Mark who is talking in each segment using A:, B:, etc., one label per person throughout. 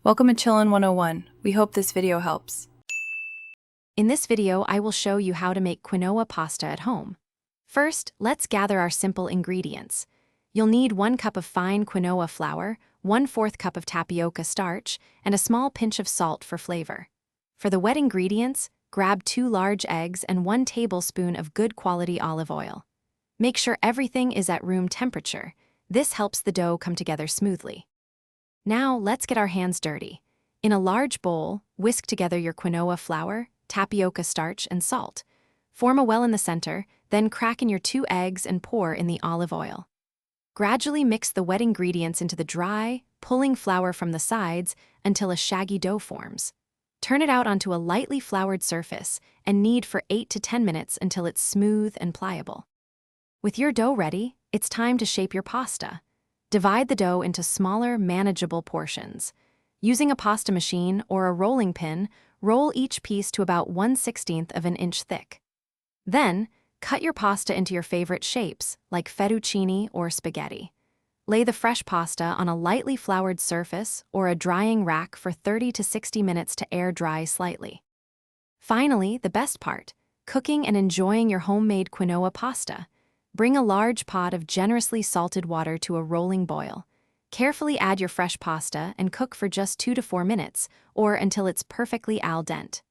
A: Welcome to Chillin' 101. We hope this video helps.
B: In this video, I will show you how to make quinoa pasta at home. First, let's gather our simple ingredients. You'll need 1 cup of fine quinoa flour, 1/4 cup of tapioca starch, and a small pinch of salt for flavor. For the wet ingredients, grab 2 large eggs and 1 tablespoon of good quality olive oil. Make sure everything is at room temperature. This helps the dough come together smoothly. Now, let's get our hands dirty. In a large bowl, whisk together your quinoa flour, tapioca starch, and salt. Form a well in the center, then crack in your 2 eggs and pour in the olive oil. Gradually mix the wet ingredients into the dry, pulling flour from the sides until a shaggy dough forms. Turn it out onto a lightly floured surface and knead for 8 to 10 minutes until it's smooth and pliable. With your dough ready, it's time to shape your pasta. Divide the dough into smaller, manageable portions. Using a pasta machine or a rolling pin, roll each piece to about 1/16 of an inch thick. Then, cut your pasta into your favorite shapes, like fettuccine or spaghetti. Lay the fresh pasta on a lightly floured surface or a drying rack for 30 to 60 minutes to air dry slightly. Finally, the best part, cooking and enjoying your homemade quinoa pasta. Bring a large pot of generously salted water to a rolling boil. Carefully add your fresh pasta and cook for just 2 to 4 minutes, or until it's perfectly al dente.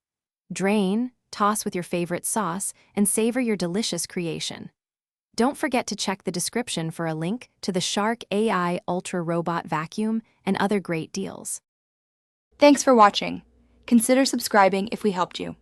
B: Drain, toss with your favorite sauce, and savor your delicious creation. Don't forget to check the description for a link to the Shark AI Ultra Robot Vacuum and other great deals.
A: Thanks for watching. Consider subscribing if we helped you.